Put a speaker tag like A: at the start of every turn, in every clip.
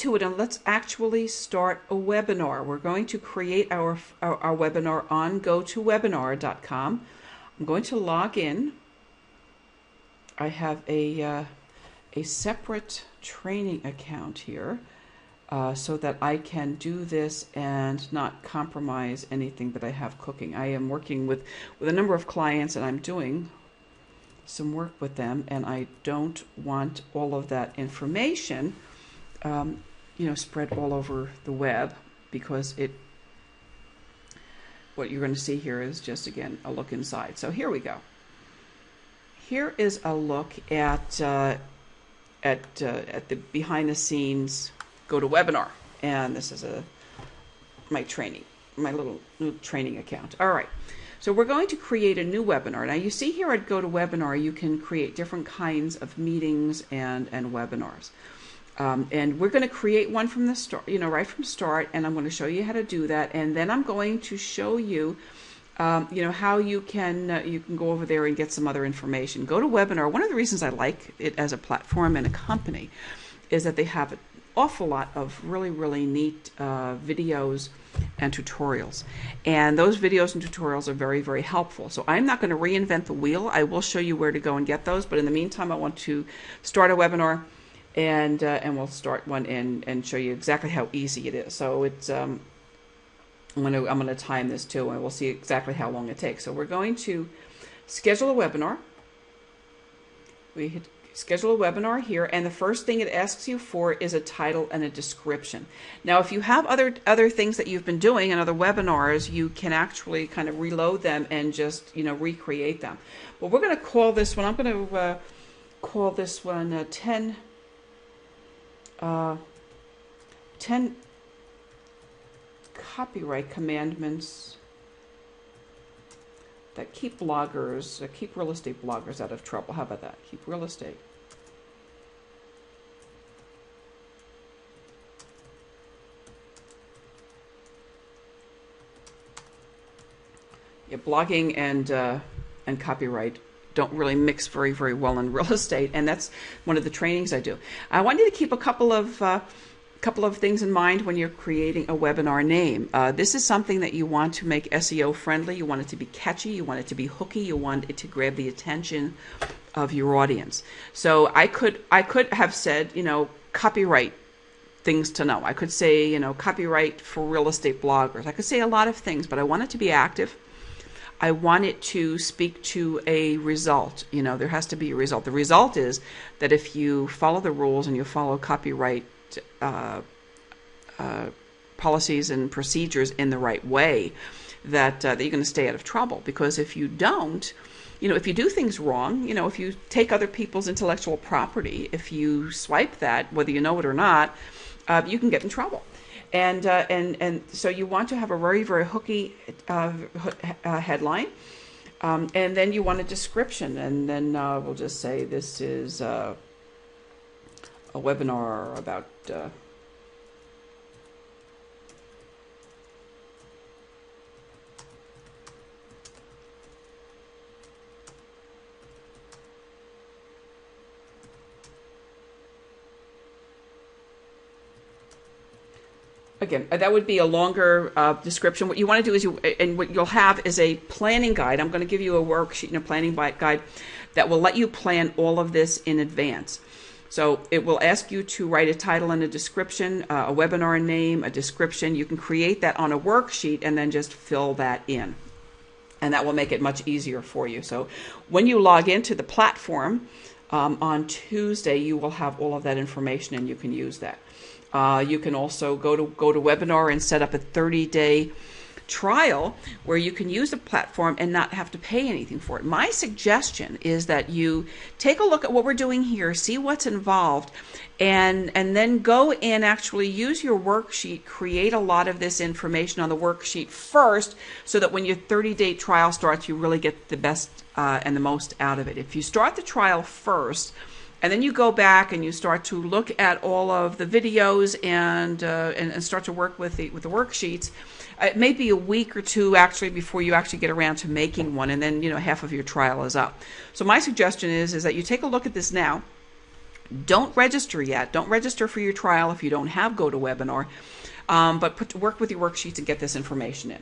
A: to it and let's actually start a webinar. We're going to create our webinar on gotowebinar.com. I'm going to log in. I have a separate training account here so that I can do this and not compromise anything that I have cooking. I am working with a number of clients and I'm doing some work with them, and I don't want all of that information spread all over the web, because what you're going to see here is just, again, a look inside. So here we go. Here is a look at the behind the scenes GoToWebinar, and this is my little new training account. All right. So we're going to create a new webinar. Now you see here at GoToWebinar, you can create different kinds of meetings and webinars. And we're going to create one from the start, right from start, and I'm going to show you how to do that. And then I'm going to show you, how you can go over there and get some other information. GoToWebinar, one of the reasons I like it as a platform and a company is that they have an awful lot of really, really neat videos and tutorials. And those videos and tutorials are very, very helpful. So I'm not going to reinvent the wheel. I will show you where to go and get those. But in the meantime, I want to start a webinar, and we'll start one and show you exactly how easy it is. So it's I'm going to time this too, and we'll see exactly how long it takes. So we're going to schedule a webinar. We hit schedule a webinar here, and the first thing it asks you for is a title and a description. Now, if you have other things that you've been doing in other webinars, you can actually kind of reload them and just recreate them. But we're going to call this one. I'm going to call this one 10 copyright commandments that keep real estate bloggers out of trouble. How about that? Keep real estate. Yeah, blogging and copyright don't really mix very, very well in real estate, and that's one of the trainings I do. I want you to keep a couple of things in mind when you're creating a webinar name. This is something that you want to make SEO friendly. You want it to be catchy. You want it to be hooky. You want it to grab the attention of your audience. So I could have said, copyright things to know. I could say, copyright for real estate bloggers. I could say a lot of things, but I want it to be active. I want it to speak to a result. There has to be a result. The result is that if you follow the rules and you follow copyright policies and procedures in the right way, that you're going to stay out of trouble. Because if you don't, if you do things wrong, if you take other people's intellectual property, if you swipe that, whether you know it or not, you can get in trouble. And so you want to have a very, very hooky headline, and then you want a description, and then we'll just say this is a webinar about again, that would be a longer description. What you want to do is what you'll have is a planning guide. I'm going to give you a worksheet and a planning guide that will let you plan all of this in advance. So it will ask you to write a title and a description, a webinar name, a description. You can create that on a worksheet and then just fill that in. And that will make it much easier for you. So when you log into the platform on Tuesday, you will have all of that information and you can use that. You can also go to GoToWebinar and set up a 30-day trial where you can use the platform and not have to pay anything for it. My suggestion is that you take a look at what we're doing here, see what's involved, and then go and actually use your worksheet, create a lot of this information on the worksheet first, so that when your 30-day trial starts, you really get the best and the most out of it. If you start the trial first, and then you go back and you start to look at all of the videos and start to work with the worksheets, it may be a week or two actually before you actually get around to making one, and then half of your trial is up. So my suggestion is that you take a look at this now, Don't register yet. Don't register for your trial if you don't have GoToWebinar, but work with your worksheets and get this information in.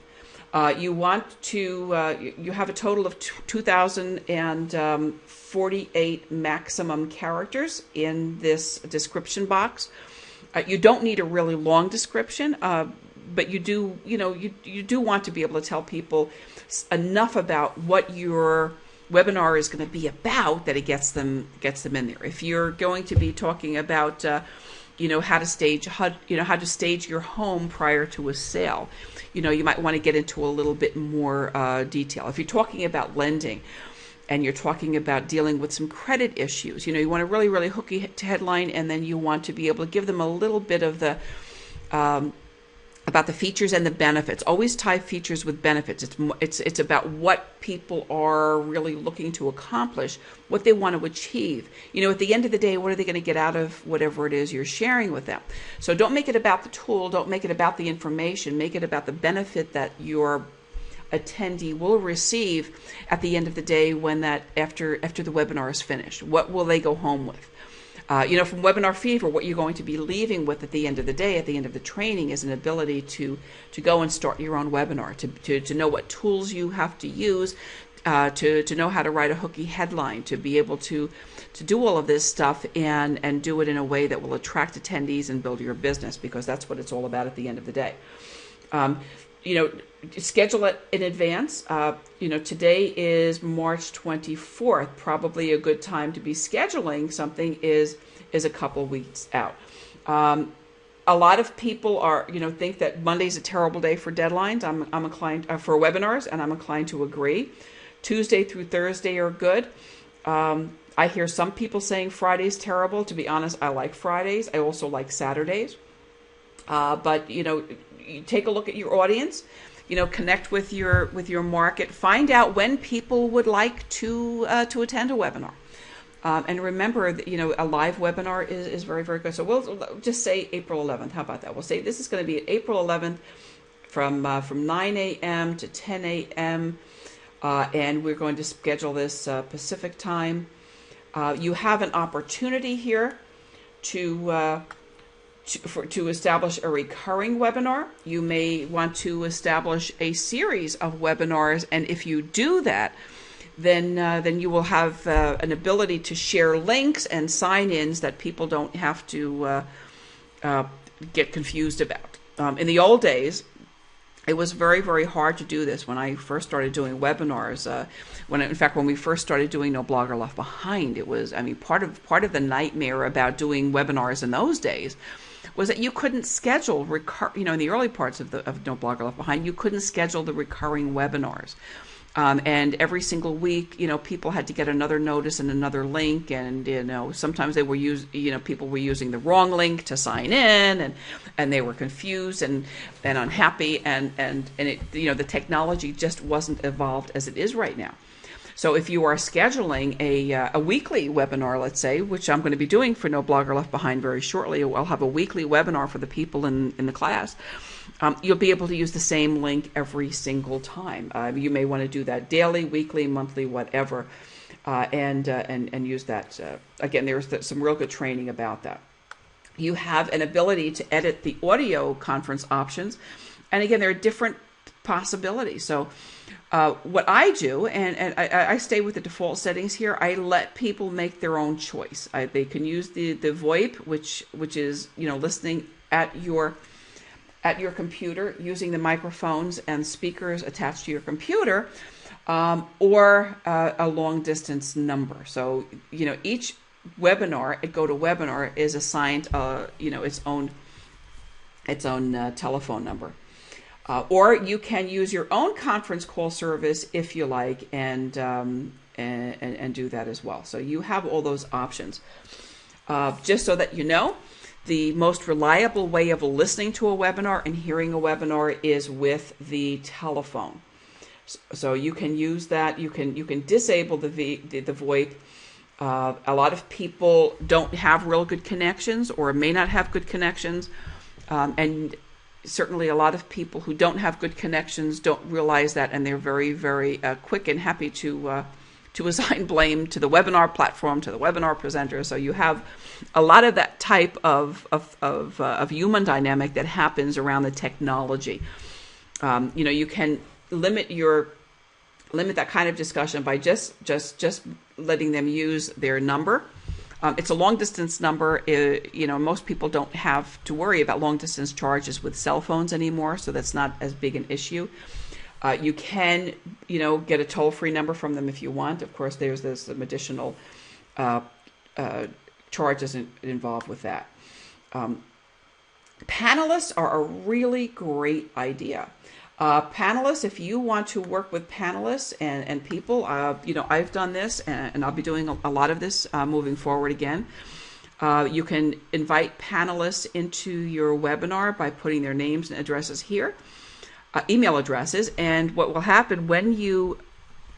A: You want to, you have a total of 2,048 maximum characters in this description box. You don't need a really long description, but you do, you do want to be able to tell people enough about what your webinar is going to be about that it gets them in there. If you're going to be talking about how to stage your home prior to a sale, you might want to get into a little bit more detail. If you're talking about lending and you're talking about dealing with some credit issues, you want a really, really hooky headline, and then you want to be able to give them a little bit of the about the features and the benefits. Always tie features with benefits. It's about what people are really looking to accomplish, what they want to achieve. At the end of the day, what are they going to get out of whatever it is you're sharing with them? So don't make it about the tool. Don't make it about the information. Make it about the benefit that your attendee will receive at the end of the day when after the webinar is finished. What will they go home with? From Webinar Fever, what you're going to be leaving with at the end of the day, at the end of the training, is an ability to go and start your own webinar, to know what tools you have to use, to know how to write a hooky headline, to be able to do all of this stuff and do it in a way that will attract attendees and build your business, because that's what it's all about at the end of the day. Schedule it in advance. Today is March 24th. Probably a good time to be scheduling something is a couple weeks out. A lot of people think that Monday's a terrible day for deadlines. I'm inclined for webinars, and I'm inclined to agree. Tuesday through Thursday are good. I hear some people saying Friday's terrible. To be honest, I like Fridays. I also like Saturdays. But you take a look at your audience, connect with your market, find out when people would like to attend a webinar. And remember that, a live webinar is very, very good. So we'll just say April 11th. How about that? We'll say this is going to be April 11th from 9 a.m. to 10 a.m. And we're going to schedule this Pacific time. You have an opportunity here to establish a recurring webinar. You may want to establish a series of webinars, and if you do that, then you will have an ability to share links and sign-ins that people don't have to get confused about. In the old days, it was very, very hard to do this. When I first started doing webinars, when we first started doing No Blogger Left Behind, it was, part of the nightmare about doing webinars in those days was that you couldn't schedule in the early parts of No Blogger Left Behind, you couldn't schedule the recurring webinars. And every single week, people had to get another notice and another link, and sometimes they were people were using the wrong link to sign in, and they were confused and unhappy, and it, the technology just wasn't evolved as it is right now. So if you are scheduling a weekly webinar, let's say, which I'm going to be doing for No Blogger Left Behind very shortly, I'll have a weekly webinar for the people in the class. You'll be able to use the same link every single time. You may want to do that daily, weekly, monthly, whatever, and use that. Again, there's some real good training about that. You have an ability to edit the audio conference options, and again, there are different possibilities. So what I do, and I stay with the default settings here, I let people make their own choice. They can use the VoIP, which is listening at your computer using the microphones and speakers attached to your computer, or a long distance number. So each webinar at GoToWebinar is assigned its own telephone number. Or you can use your own conference call service if you like, and do that as well. So you have all those options. Just so that you know, the most reliable way of listening to a webinar and hearing a webinar is with the telephone. So you can use that. You can disable the VoIP. A lot of people don't have real good connections, or may not have good connections, and certainly a lot of people who don't have good connections don't realize that, and they're very, very quick and happy to to assign blame to the webinar platform, to the webinar presenter. So you have a lot of that type of human dynamic that happens around the technology. You can limit that kind of discussion by just letting them use their number. It's a long distance number. Most people don't have to worry about long distance charges with cell phones anymore, so that's not as big an issue. You can, get a toll-free number from them if you want. Of course, there's some additional charges involved with that. Panelists are a really great idea. Panelists, if you want to work with panelists and people, I've done this and I'll be doing a lot of this moving forward again. You can invite panelists into your webinar by putting their names and addresses here, email addresses, and what will happen when you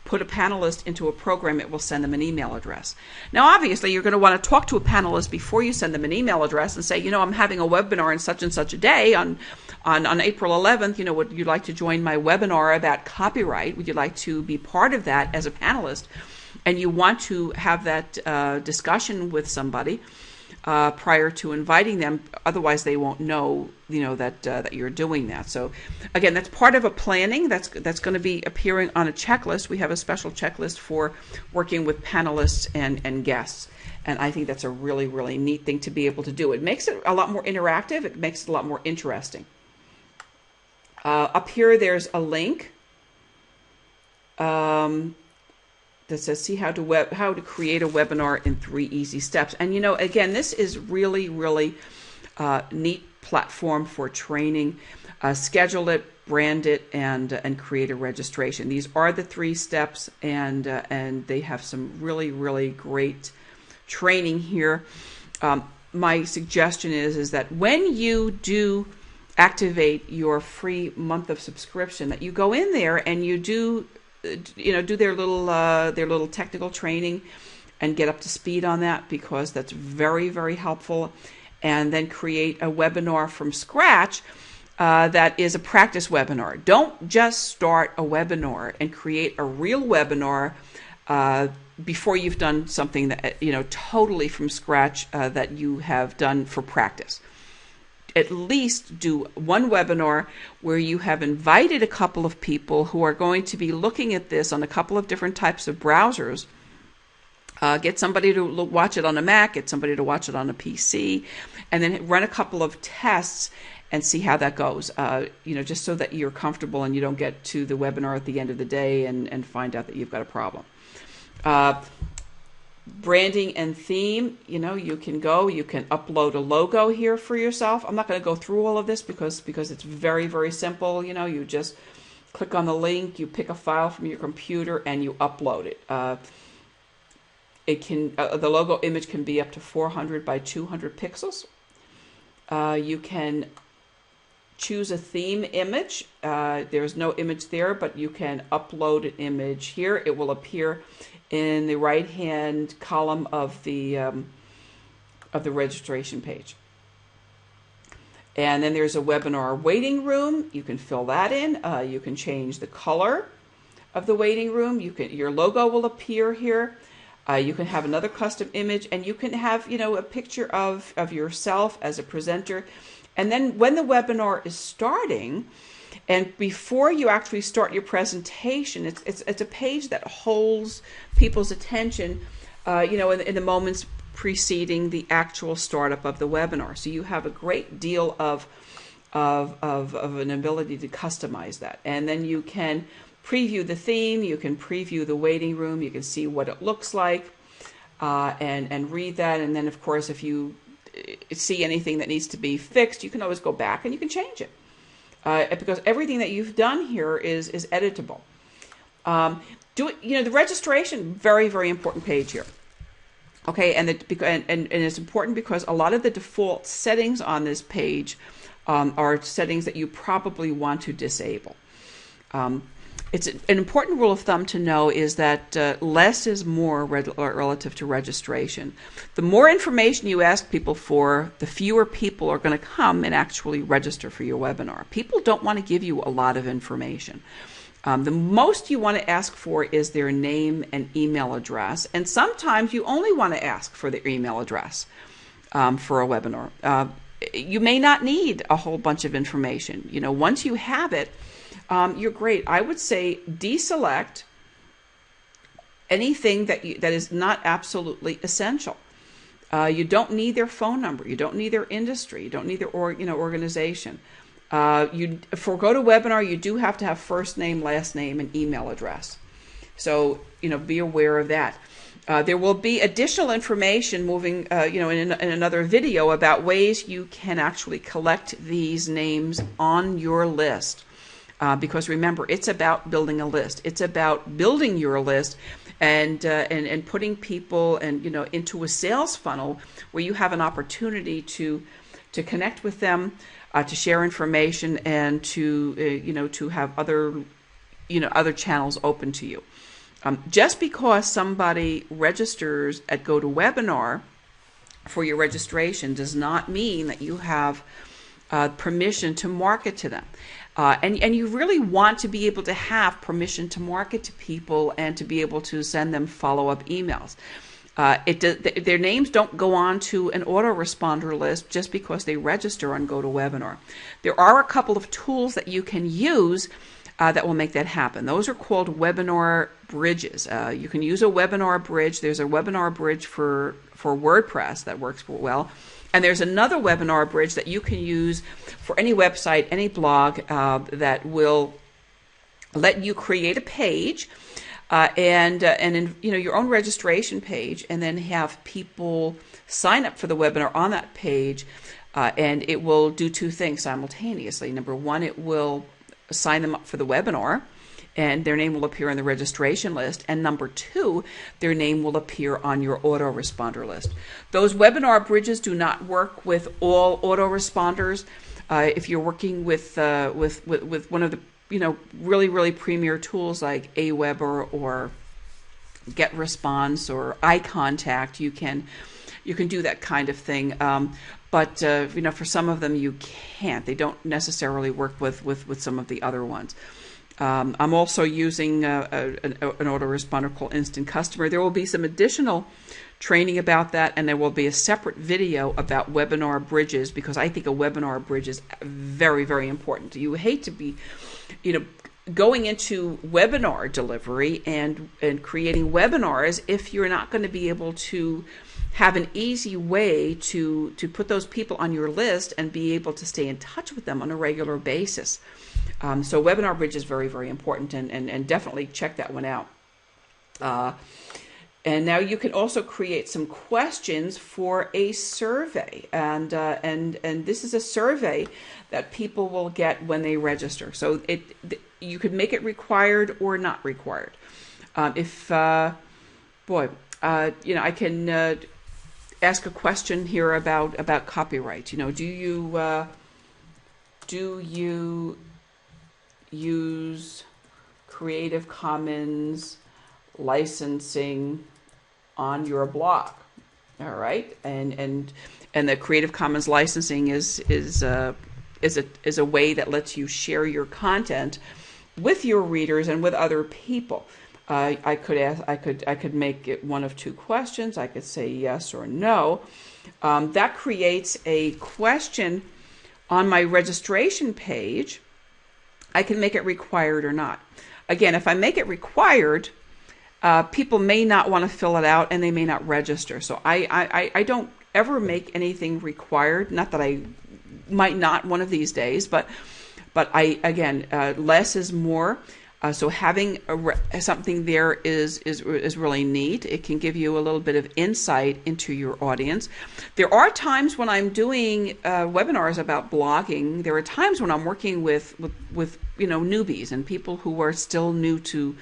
A: put a panelist into a program, it will send them an email address. Now, obviously, you're going to want to talk to a panelist before you send them an email address and say, I'm having a webinar on such and such a day on April 11th. Would you like to join my webinar about copyright? Would you like to be part of that as a panelist? And you want to have that discussion with somebody prior to inviting them. Otherwise, they won't know, that you're doing that. So, again, that's part of a planning. That's going to be appearing on a checklist. We have a special checklist for working with panelists and guests. And I think that's a really, really neat thing to be able to do. It makes it a lot more interactive. It makes it a lot more interesting. Up here, there's a link that says, see how to create a webinar in 3 easy steps. And again, this is really, really neat platform for training. Schedule it, brand it, and create a registration. These are the 3 steps, and they have some really, really great training here. My suggestion is that when you do activate your free month of subscription, that you go in there and you do their little technical training and get up to speed on that, because that's very, very helpful. And then create a webinar from scratch that is a practice webinar. Don't just start a webinar and create a real webinar before you've done something that totally from scratch that you have done for practice. At least do one webinar where you have invited a couple of people who are going to be looking at this on a couple of different types of browsers. Get somebody to watch it on a Mac, get somebody to watch it on a PC, and then run a couple of tests and see how that goes. Just so that you're comfortable and you don't get to the webinar at the end of the day and find out that you've got a problem. Branding and theme, you can upload a logo here for yourself. I'm not going to go through all of this because it's very, very simple. You just click on the link, you pick a file from your computer, and you upload it. The logo image can be up to 400 by 200 pixels. You can choose a theme image. There's no image there, but you can upload an image here. It will appear in the right-hand column of the registration page. And then there's a webinar waiting room. You can fill that in. You can change the color of the waiting room. Your logo will appear here. You can have another custom image, and you can have a picture of yourself as a presenter. And then when the webinar is starting, and before you actually start your presentation, it's a page that holds people's attention, in the moments preceding the actual startup of the webinar. So you have a great deal of an ability to customize that. And then you can preview the theme, you can preview the waiting room, you can see what it looks like, and read that. And then, of course, if you see anything that needs to be fixed, you can always go back and you can change it. Because everything that you've done here is editable. The registration, very, very important page here. Okay, and it's important because a lot of the default settings on this page are settings that you probably want to disable. It's an important rule of thumb to know is that less is more relative to registration. The more information you ask people for, the fewer people are going to come and actually register for your webinar. People don't want to give you a lot of information. The most you want to ask for is their name and email address, and sometimes you only want to ask for their email address for a webinar. You may not need a whole bunch of information. Once you have it, you're great. I would say deselect anything that is not absolutely essential. You don't need their phone number. You don't need their industry. You don't need their organization. For GoToWebinar, you do have to have first name, last name, and email address. So be aware of that. There will be additional information moving, in another video about ways you can actually collect these names on your list. Because remember, it's about building a list. It's about building your list and putting people into a sales funnel where you have an opportunity to connect with them, to share information, and to have other channels open to you. Just because somebody registers at GoToWebinar for your registration does not mean that you have permission to market to them. And you really want to be able to have permission to market to people and to be able to send them follow-up emails. Their names don't go on to an autoresponder list just because they register on GoToWebinar. There are a couple of tools that you can use that will make that happen. Those are called webinar bridges. You can use a webinar bridge. There's a webinar bridge for WordPress that works well. And there's another webinar bridge that you can use for any website, any blog that will let you create a page and in your own registration page, and then have people sign up for the webinar on that page, and it will do two things simultaneously. Number one, it will sign them up for the webinar, and their name will appear on the registration list. And number two, their name will appear on your autoresponder list. Those webinar bridges do not work with all autoresponders. If you're working with one of the really premier tools like Aweber or GetResponse or iContact, you can do that kind of thing. But for some of them you can't. They don't necessarily work with some of the other ones. I'm also using an autoresponder called Instant Customer. There will be some additional training about that, and there will be a separate video about webinar bridges, because I think a webinar bridge is very, very important. You hate to be, going into webinar delivery and creating webinars if you're not going to be able to have an easy way to put those people on your list and be able to stay in touch with them on a regular basis. So webinar bridge is very, very important, and definitely check that one out. And now you can also create some questions for a survey, and this is a survey that people will get when they register. So you could make it required or not required. I can ask a question here about copyright. Do you use Creative Commons licensing on your blog? All right, and the Creative Commons licensing is a way that lets you share your content with your readers and with other people. I could make it one of two questions. I could say yes or no. That creates a question on my registration page. I can make it required or not. Again, if I make it required, people may not want to fill it out and they may not register. So I don't ever make anything required. Not that I might not one of these days, but less is more. So having something there is really neat. It can give you a little bit of insight into your audience. There are times when I'm doing webinars about blogging. There are times when I'm working with newbies and people who are still new to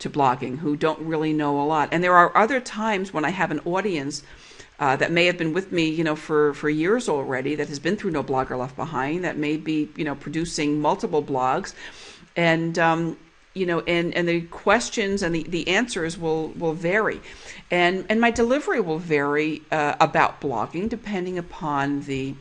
A: blogging, who don't really know a lot. And there are other times when I have an audience that may have been with me, for years already, that has been through No Blogger Left Behind, that may be, producing multiple blogs, and and the questions and the answers will vary, and my delivery will vary about blogging depending upon the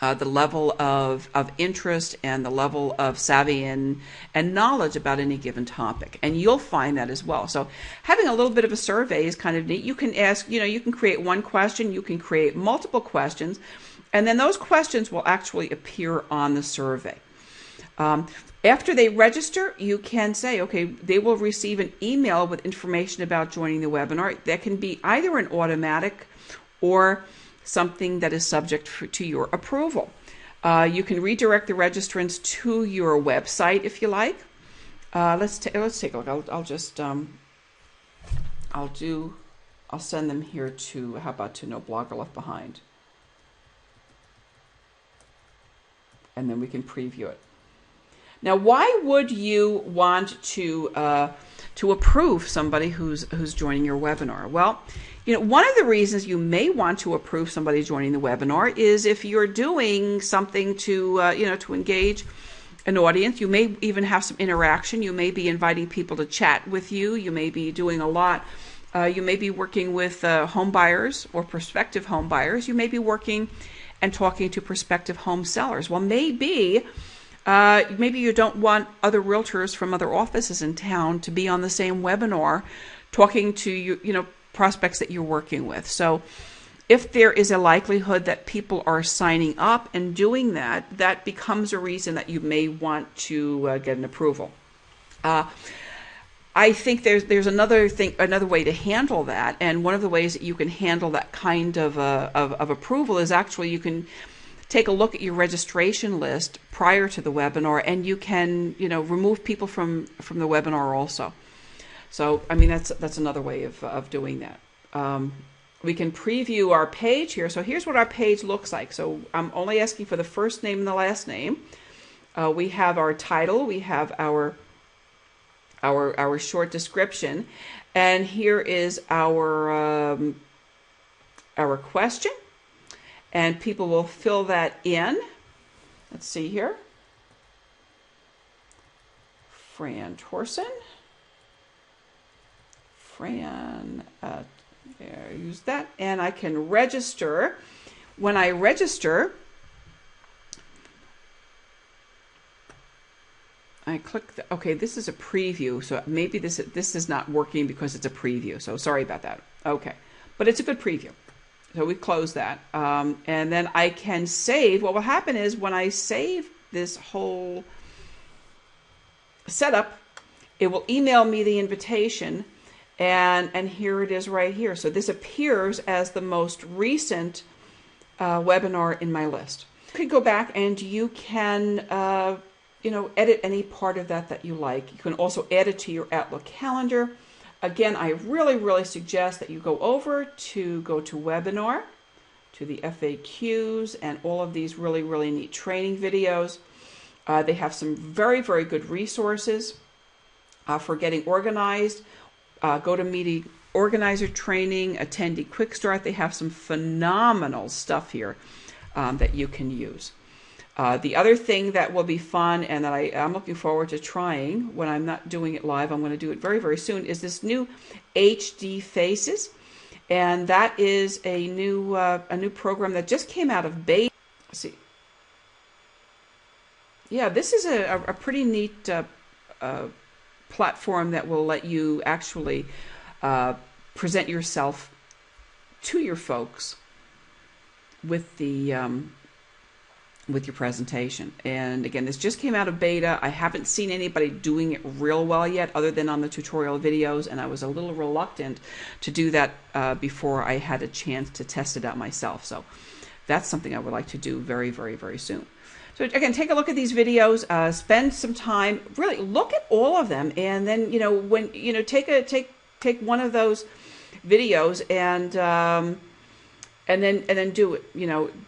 A: the level of interest and the level of savvy and knowledge about any given topic. And you'll find that as well. So having a little bit of a survey is kind of neat. You can ask, you can create one question, you can create multiple questions, and then those questions will actually appear on the survey. After they register, you can say, okay, they will receive an email with information about joining the webinar. That can be either an automatic or something that is subject to your approval. You can redirect the registrants to your website if you like. Let's take a look. I'll send them here to, how about to No Blogger Left Behind, and then we can preview it. Now, why would you want to approve somebody who's joining your webinar? Well, one of the reasons you may want to approve somebody joining the webinar is if you're doing something to to engage an audience. You may even have some interaction. You may be inviting people to chat with you. You may be doing a lot. You may be working with home buyers or prospective home buyers. You may be working and talking to prospective home sellers. Well, maybe you don't want other realtors from other offices in town to be on the same webinar talking to you, prospects that you're working with. So if there is a likelihood that people are signing up and doing that, that becomes a reason that you may want to get an approval. I think there's another way to handle that, and one of the ways that you can handle that kind of approval is actually you can take a look at your registration list prior to the webinar, and you can remove people from the webinar also. So I mean that's another way of doing that. We can preview our page here. So here's what our page looks like. So I'm only asking for the first name and the last name. We have our title. We have our short description, and here is our question, and people will fill that in. Let's see here. Fran Torsen. Use that, and I can register. When I register, I click okay, this is a preview, so maybe this is not working because it's a preview, so sorry about that. Okay, but it's a good preview. So we close that, and then I can save. What will happen is when I save this whole setup, it will email me the invitation, and here it is right here. So this appears as the most recent webinar in my list. You can go back and you can edit any part of that you like. You can also add it to your Outlook calendar. Again, I really suggest that you go to webinar, to the FAQs, and all of these really neat training videos. They have some very good resources for getting organized. GoToMeeting organizer training, attendee quick start. They have some phenomenal stuff here that you can use. The other thing that will be fun and that I'm looking forward to trying when I'm not doing it live, I'm going to do it very soon, is this new HD Faces. And that is a new program that just came out of beta. Let's see. Yeah, this is a pretty neat platform that will let you actually present yourself to your folks with with your presentation. And again, this just came out of beta. I haven't seen anybody doing it real well yet other than on the tutorial videos, and I was a little reluctant to do that before I had a chance to test it out myself. So that's something I would like to do very soon. So again, take a look at these videos, spend some time, really look at all of them, and then when take one of those videos and then do it.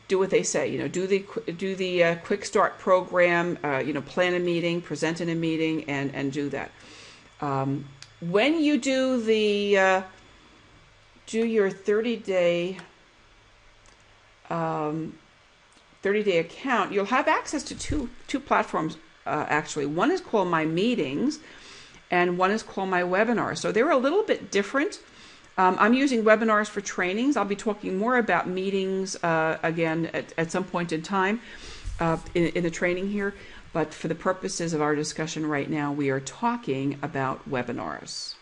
A: Do what they say. Do the quick start program. Plan a meeting, present in a meeting, and do that. When you do your 30-day 30-day account, you'll have access to two platforms actually. One is called My Meetings, and one is called My Webinar. So they're a little bit different. I'm using webinars for trainings. I'll be talking more about meetings again at some point in time in the training here. But for the purposes of our discussion right now, we are talking about webinars.